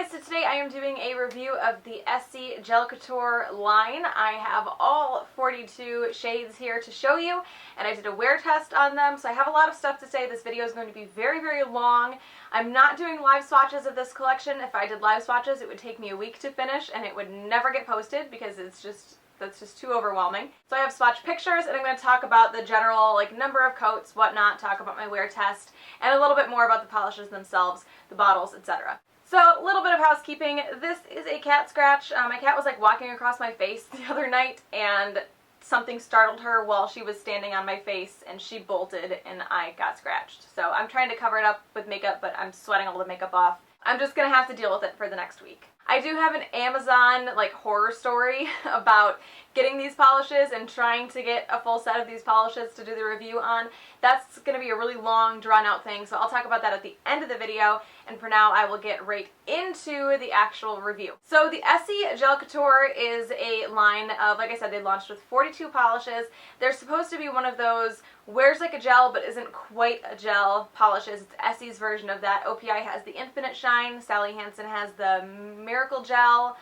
guys, so today I am doing a review of the Essie Gel Couture line. I have all 42 shades here to show you, and I did a wear test on them, so I have a lot of stuff to say. This video is going to be very, very long. I'm not doing live swatches of this collection. If I did live swatches, it would take me a week to finish, and it would never get posted because that's just too overwhelming. So I have swatch pictures, and I'm going to talk about the general number of coats, whatnot, talk about my wear test, and a little bit more about the polishes themselves, the bottles, etc. So, a little bit of housekeeping. This is a cat scratch. My cat was walking across my face the other night, and something startled her while she was standing on my face, and she bolted, and I got scratched. So I'm trying to cover it up with makeup, but I'm sweating all the makeup off. I'm just going to have to deal with it for the next week. I do have an Amazon horror story about getting these polishes and trying to get a full set of these polishes to do the review on. That's going to be a really long, drawn out thing, so I'll talk about that at the end of the video, and for now I will get right into the actual review. So the Essie Gel Couture is a line of, like I said, they launched with 42 polishes. They're supposed to be one of those wears like a gel but isn't quite a gel polishes. It's Essie's version of that. OPI has the Infinite Shine, Sally Hansen has the Miracle Gel,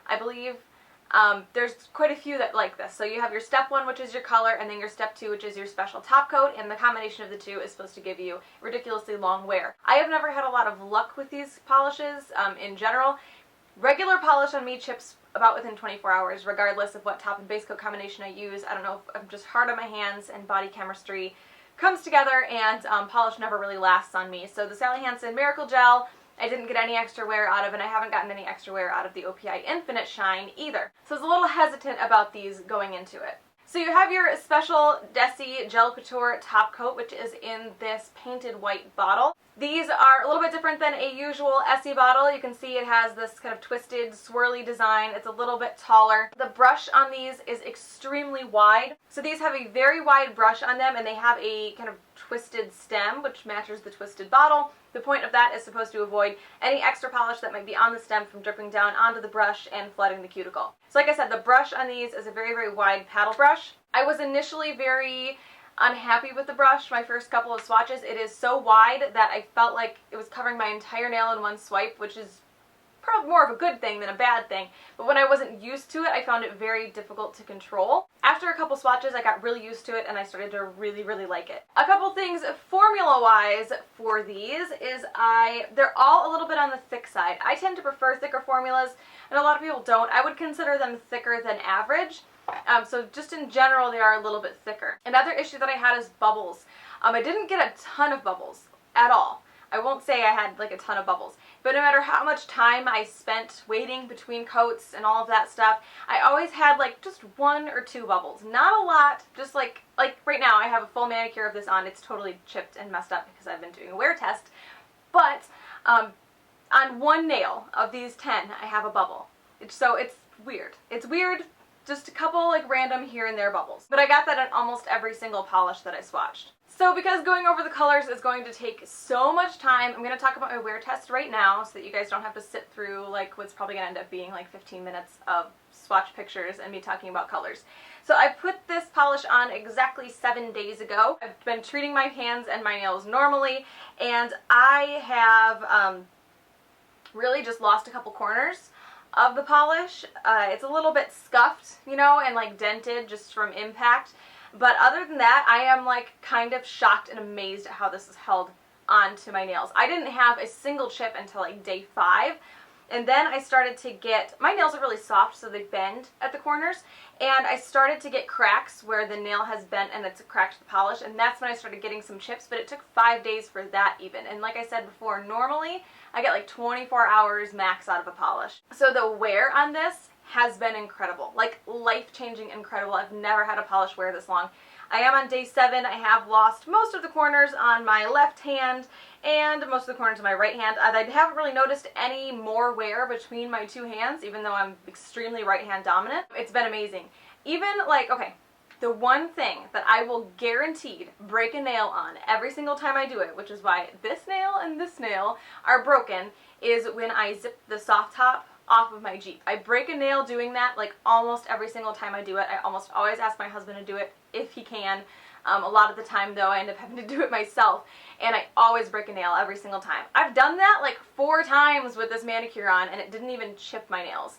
I believe. There's quite a few that like this. So you have your step 1, which is your color, and then your step 2, which is your special top coat, and the combination of the two is supposed to give you ridiculously long wear. I have never had a lot of luck with these polishes in general. Regular polish on me chips about within 24 hours, regardless of what top and base coat combination I use. I don't know if I'm just hard on my hands and body chemistry comes together, and polish never really lasts on me. So the Sally Hansen Miracle Gel, I didn't get any extra wear out of, and I haven't gotten any extra wear out of the OPI Infinite Shine either. So I was a little hesitant about these going into it. So you have your special Essie Gel Couture top coat, which is in this painted white bottle. These are a little bit different than a usual Essie bottle. You can see it has this kind of twisted, swirly design. It's a little bit taller. The brush on these is extremely wide. So these have a very wide brush on them, and they have a kind of twisted stem, which matches the twisted bottle. The point of that is supposed to avoid any extra polish that might be on the stem from dripping down onto the brush and flooding the cuticle. So like I said, the brush on these is a very, very wide paddle brush. I was initially very unhappy with the brush my first couple of swatches. It is so wide that I felt like it was covering my entire nail in one swipe, which is probably more of a good thing than a bad thing. But when I wasn't used to it, I found it very difficult to control. After a couple swatches, I got really used to it, and I started to really, really like it. A couple things formula-wise for these is they're all a little bit on the thick side. I tend to prefer thicker formulas, and a lot of people don't. I would consider them thicker than average. So just in general, they are a little bit thicker. Another issue that I had is bubbles. I didn't get a ton of bubbles at all. I won't say I had a ton of bubbles, but no matter how much time I spent waiting between coats and all of that stuff, I always had just 1 or 2 bubbles. Not a lot, just like right now I have a full manicure of this on. It's totally chipped and messed up because I've been doing a wear test, but on one nail of these 10, I have a bubble. So it's weird. It's weird. Just a couple random here and there bubbles. But I got that on almost every single polish that I swatched. So because going over the colors is going to take so much time, I'm going to talk about my wear test right now so that you guys don't have to sit through what's probably going to end up being 15 minutes of swatch pictures and me talking about colors. So I put this polish on exactly 7 days ago. I've been treating my hands and my nails normally, and I have really just lost a couple corners of the polish. It's a little bit scuffed, and dented just from impact. But other than that, I am kind of shocked and amazed at how this is held onto my nails. I didn't have a single chip until day 5. And then I started to get, my nails are really soft, so they bend at the corners, and I started to get cracks where the nail has bent and it's cracked the polish, and that's when I started getting some chips, but it took 5 days for that even. And like I said before, normally I get 24 hours max out of a polish. So the wear on this has been incredible, life-changing incredible. I've never had a polish wear this long. I am on day 7. I have lost most of the corners on my left hand and most of the corners on my right hand. I haven't really noticed any more wear between my 2 hands, even though I'm extremely right-hand dominant. It's been amazing. Even okay, the one thing that I will guaranteed break a nail on every single time I do it, which is why this nail and this nail are broken, is when I zip the soft top off of my Jeep. I break a nail doing that almost every single time I do it. I almost always ask my husband to do it if he can. A lot of the time though I end up having to do it myself, and I always break a nail every single time. I've done that like 4 times with this manicure on and it didn't even chip my nails.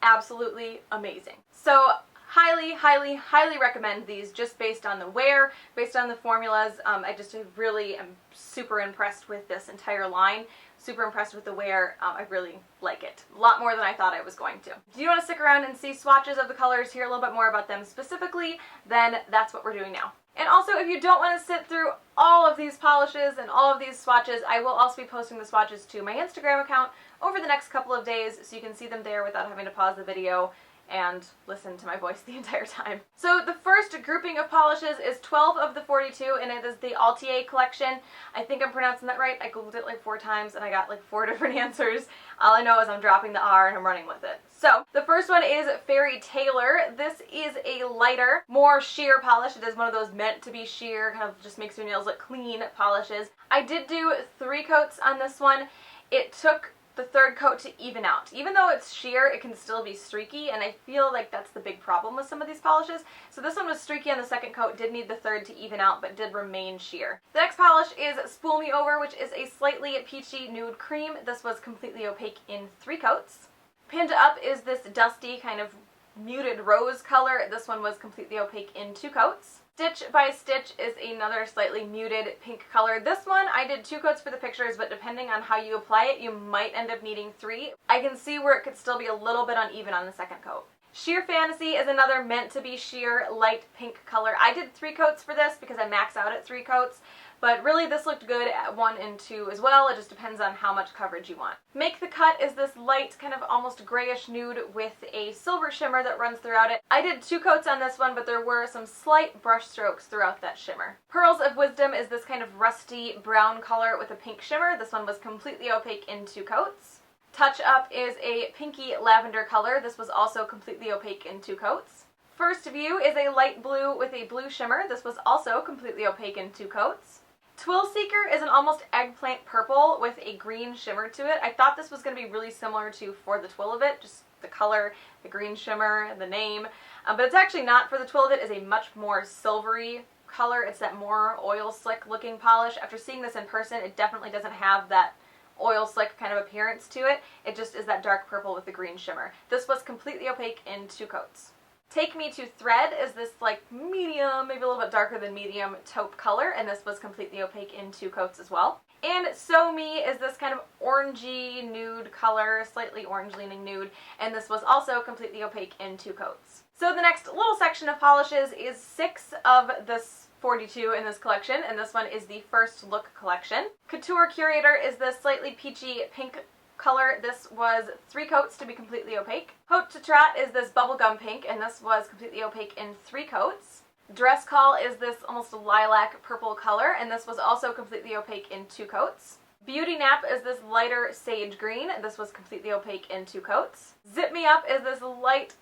Absolutely amazing. So highly, highly, highly recommend these just based on the wear, based on the formulas. I just really am super impressed with this entire line. Super impressed with the wear. I really like it. A lot more than I thought I was going to. If you want to stick around and see swatches of the colors, hear a little bit more about them specifically, then that's what we're doing now. And also, if you don't want to sit through all of these polishes and all of these swatches, I will also be posting the swatches to my Instagram account over the next couple of days, so you can see them there without having to pause the video and listen to my voice the entire time. So the first grouping of polishes is 12 of the 42, and it is the Atelier collection. I think I'm pronouncing that right. I googled it like 4 times and I got like 4 different answers. All I know is I'm dropping the R and I'm running with it. So the first one is Fairy Tailor. This is a lighter, more sheer polish. It is one of those meant to be sheer, kind of just makes your nails look clean polishes. I did do 3 coats on this one. It took the 3rd coat to even out. Even though it's sheer, it can still be streaky, and I feel like that's the big problem with some of these polishes. So this one was streaky on the 2nd coat, did need the 3rd to even out, but did remain sheer. The next polish is Spool Me Over, which is a slightly peachy nude cream. This was completely opaque in 3 coats. Pinned up is this dusty kind of muted rose color. This one was completely opaque in 2 coats. Stitch by Stitch is another slightly muted pink color. This one I did 2 coats for the pictures, but depending on how you apply it, you might end up needing 3. I can see where it could still be a little bit uneven on the 2nd coat. Sheer Fantasy is another meant to be sheer light pink color. I did 3 coats for this because I max out at 3 coats. But really this looked good at 1 and 2 as well. It just depends on how much coverage you want. Make the Cut is this light, kind of almost grayish nude with a silver shimmer that runs throughout it. I did 2 coats on this one, but there were some slight brush strokes throughout that shimmer. Pearls of Wisdom is this kind of rusty brown color with a pink shimmer. This one was completely opaque in 2 coats. Touch Up is a pinky lavender color. This was also completely opaque in 2 coats. First View is a light blue with a blue shimmer. This was also completely opaque in 2 coats. Twill Seeker is an almost eggplant purple with a green shimmer to it. I thought this was going to be really similar to For the Twill of It, just the color, the green shimmer, the name. But it's actually not. For the Twill of It is a much more silvery color. It's that more oil slick looking polish. After seeing this in person, it definitely doesn't have that oil slick kind of appearance to it. It just is that dark purple with the green shimmer. This was completely opaque in 2 coats. Take Me to Thread is this like medium, maybe a little bit darker than medium taupe color, and this was completely opaque in 2 coats as well. And So Me is this kind of orangey nude color, slightly orange leaning nude, and this was also completely opaque in 2 coats. So the next little section of polishes is 6 of this 42 in this collection, and this one is the First Look collection. Couture Curator is this slightly peachy pink color. This was 3 coats to be completely opaque. Haute To Trot is this bubblegum pink, and this was completely opaque in 3 coats. Dress Call is this almost lilac purple color, and this was also completely opaque in 2 coats. Beauty Nap is this lighter sage green. This was completely opaque in 2 coats. Zip Me Up is this light,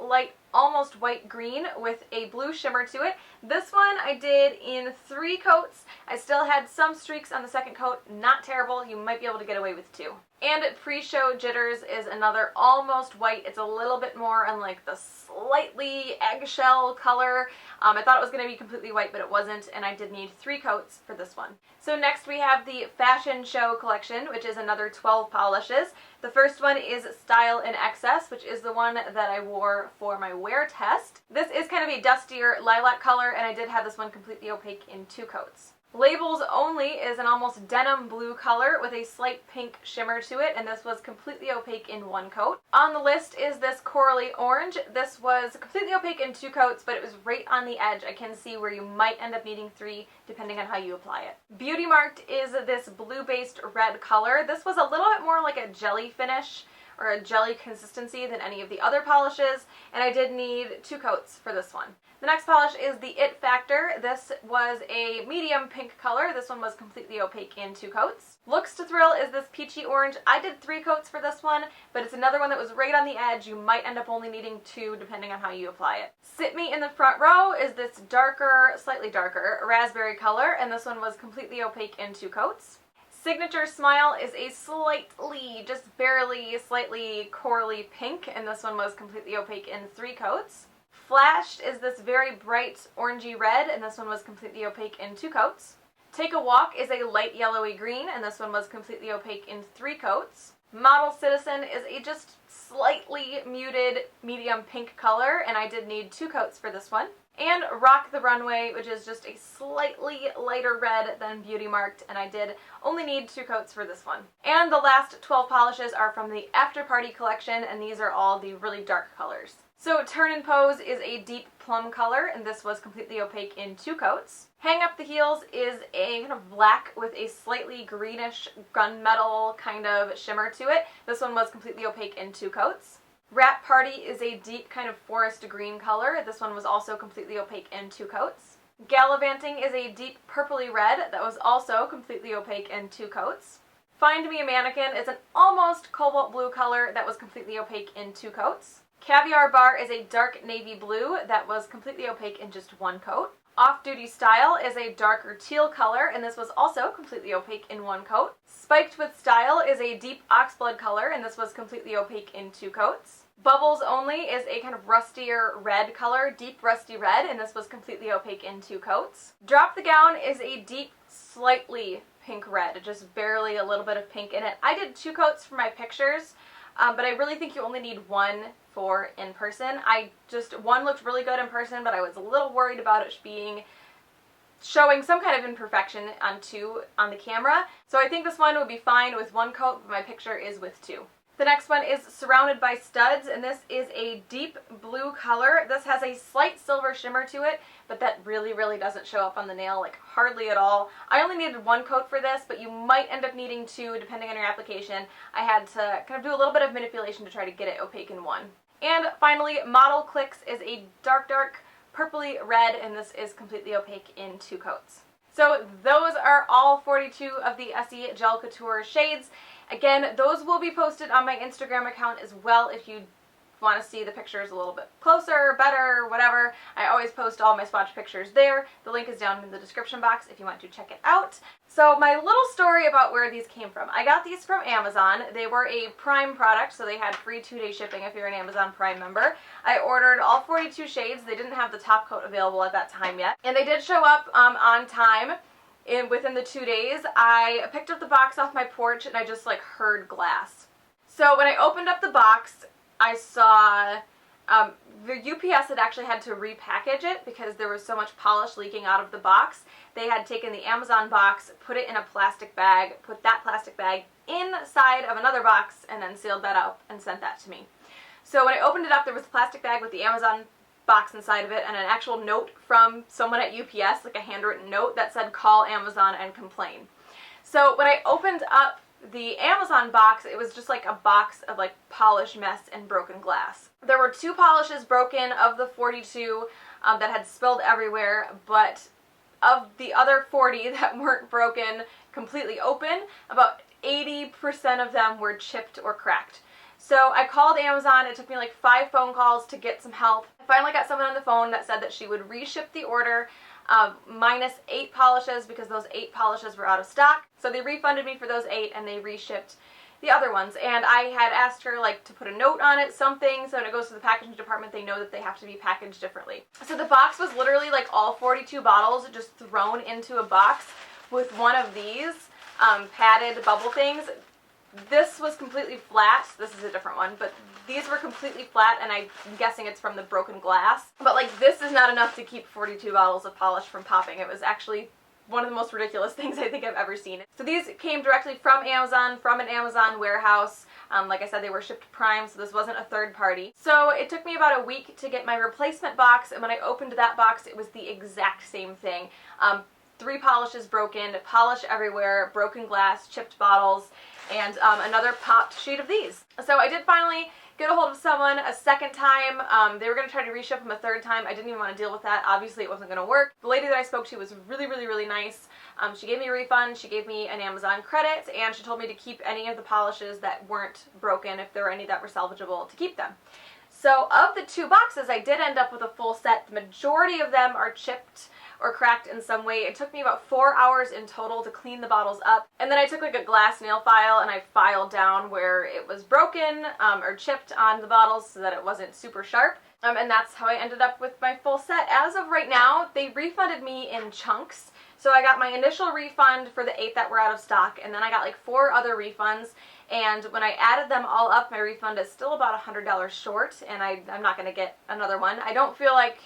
almost white green with a blue shimmer to it. This one I did in 3 coats. I still had some streaks on the 2nd coat. Not terrible. You might be able to get away with 2. And Pre-Show Jitters is another almost white. It's a little bit more on like the slightly eggshell color. I thought it was going to be completely white, but it wasn't, and I did need 3 coats for this one. So next we have the Fashion Show collection, which is another 12 polishes. The first one is Style in Excess, which is the one that I wore for my wear test. This is kind of a dustier lilac color, and I did have this one completely opaque in 2 coats. Labels Only is an almost denim blue color with a slight pink shimmer to it, and this was completely opaque in 1 coat. On the list is this Corally Orange. This was completely opaque in 2 coats, but it was right on the edge. I can see where you might end up needing 3 depending on how you apply it. Beauty Marked is this blue-based red color. This was a little bit more like a jelly finish or a jelly consistency than any of the other polishes, and I did need 2 coats for this one. The next polish is the It Factor. This was a medium pink color. This one was completely opaque in 2 coats. Looks to Thrill is this peachy orange. I did 3 coats for this one, but it's another one that was right on the edge. You might end up only needing 2 depending on how you apply it. Sit Me in the Front Row is this darker, slightly darker raspberry color, and this one was completely opaque in 2 coats. Signature Smile is a slightly, just barely, slightly corally pink, and this one was completely opaque in 3 coats. Flashed is this very bright orangey red, and this one was completely opaque in 2 coats. Take a Walk is a light yellowy green, and this one was completely opaque in 3 coats. Model Citizen is a just slightly muted medium pink color, and I did need 2 coats for this one. And Rock the Runway, which is just a slightly lighter red than Beauty Marked, and I did only need 2 coats for this one. And the last 12 polishes are from the After Party collection, and these are all the really dark colors. So Turn and Pose is a deep plum color, and this was completely opaque in 2 coats. Hang Up the Heels is a kind of black with a slightly greenish gunmetal kind of shimmer to it. This one was completely opaque in 2 coats. Wrap Party is a deep kind of forest green color. This one was also completely opaque in 2 coats. Gala-vanting is a deep purpley red that was also completely opaque in 2 coats. Find Me A Man-nequin is an almost cobalt blue color that was completely opaque in 2 coats. Caviar Bar is a dark navy blue that was completely opaque in just 1 coat. Off Duty Style is a darker teal color, and this was also completely opaque in 1 coat. Spiked with Style is a deep oxblood color, and this was completely opaque in 2 coats. Bubbles Only is a kind of rustier red color, deep rusty red, and this was completely opaque in 2 coats. Drop the Gown is a deep, slightly pink red, just barely a little bit of pink in it. I did 2 coats for my pictures, but I really think you only need 1 for in person. One looked really good in person, but I was a little worried about it showing some kind of imperfection on the camera. So I think this one would be fine with 1 coat, but my picture is with 2. The next one is Surrounded by Studs, and this is a deep blue color. This has a slight silver shimmer to it, but that really, really doesn't show up on the nail, like hardly at all. I only needed 1 coat for this, but you might end up needing 2 depending on your application. I had to kind of do a little bit of manipulation to try to get it opaque in 1. And finally, Model Clicks is a dark, dark purpley red, and this is completely opaque in 2 coats. So those are all 42 of the Essie Gel Couture shades. Again, those will be posted on my Instagram account as well if you want to see the pictures a little bit closer, better, whatever. I always post all my swatch pictures there. The link is down in the description box if you want to check it out. So my little story about where these came from. I got these from Amazon. They were a Prime product, so they had free 2-day shipping if you're an Amazon Prime member. I ordered all 42 shades. They didn't have the top coat available at that time yet. And they did show up on time. Within the 2 days. I picked up the box off my porch and I just like heard glass. So when I opened up the box, I saw the UPS had actually had to repackage it because there was so much polish leaking out of the box. They had taken the Amazon box, put it in a plastic bag, put that plastic bag inside of another box, and then sealed that up and sent that to me. So when I opened it up, there was a plastic bag with the Amazon box inside of it and an actual note from someone at UPS, like a handwritten note that said call Amazon and complain. So when I opened up the Amazon box, it was just like a box of like polish mess and broken glass. There were 2 polishes broken of the 42 that had spilled everywhere, but of the other 40 that weren't broken completely open, about 80% of them were chipped or cracked. So I called Amazon. It took me like 5 phone calls to get some help. I finally got someone on the phone that said that she would reship the order minus 8 polishes because those 8 polishes were out of stock. So they refunded me for those 8 and they reshipped the other ones. And I had asked her like to put a note on it, something, so when it goes to the packaging department they know that they have to be packaged differently. So the box was literally like all 42 bottles just thrown into a box with one of these padded bubble things. This was completely flat. This is a different one, but these were completely flat, and I'm guessing it's from the broken glass. But like, this is not enough to keep 42 bottles of polish from popping. It was actually one of the most ridiculous things I think I've ever seen. So these came directly from Amazon, from an Amazon warehouse. Like I said, they were shipped Prime, so this wasn't a third party. So it took me about a week to get my replacement box, and when I opened that box, it was the exact same thing. 3 polishes broken, polish everywhere, broken glass, chipped bottles, and another popped sheet of these. So I did finally get a hold of someone a second time. They were going to try to reship them a third time. I didn't even want to deal with that. Obviously it wasn't going to work. The lady that I spoke to was really, really, really nice. She gave me a refund, she gave me an Amazon credit, and she told me to keep any of the polishes that weren't broken, if there were any that were salvageable, to keep them. So of the 2 boxes, I did end up with a full set. The majority of them are chipped or cracked in some way. It took me about 4 hours in total to clean the bottles up. And then I took like a glass nail file and I filed down where it was broken or chipped on the bottles so that it wasn't super sharp. And that's how I ended up with my full set. As of right now, they refunded me in chunks. So I got my initial refund for the 8 that were out of stock, and then I got like 4 other refunds, and when I added them all up, my refund is still about $100 short, and I'm not going to get another one. I don't feel like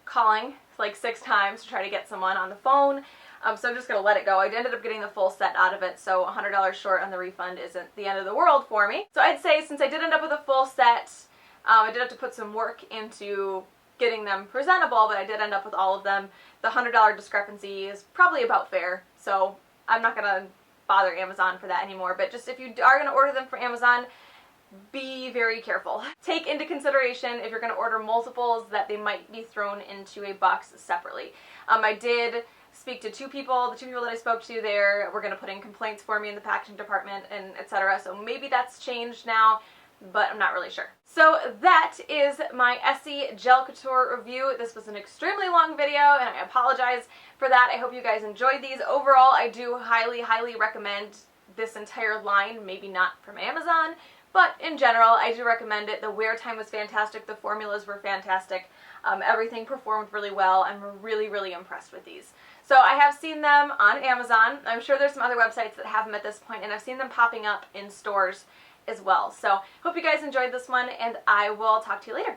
calling like 6 times to try to get someone on the phone, so I'm just going to let it go. I ended up getting the full set out of it, so $100 short on the refund isn't the end of the world for me. So I'd say since I did end up with a full set, I did have to put some work into getting them presentable, but I did end up with all of them. The $100 discrepancy is probably about fair, so I'm not going to bother Amazon for that anymore. But just if you are going to order them from Amazon, be very careful. Take into consideration if you're going to order multiples that they might be thrown into a box separately. I did speak to 2 people. The 2 people that I spoke to there were going to put in complaints for me in the packaging department and etc. So maybe that's changed now, but I'm not really sure. So that is my Essie Gel Couture review. This was an extremely long video, and I apologize for that. I hope you guys enjoyed these. Overall, I do highly, highly recommend this entire line. Maybe not from Amazon, but in general, I do recommend it. The wear time was fantastic. The formulas were fantastic. Everything performed really well. I'm really, really impressed with these. So I have seen them on Amazon. I'm sure there's some other websites that have them at this point, and I've seen them popping up in stores as well. So hope you guys enjoyed this one, and I will talk to you later.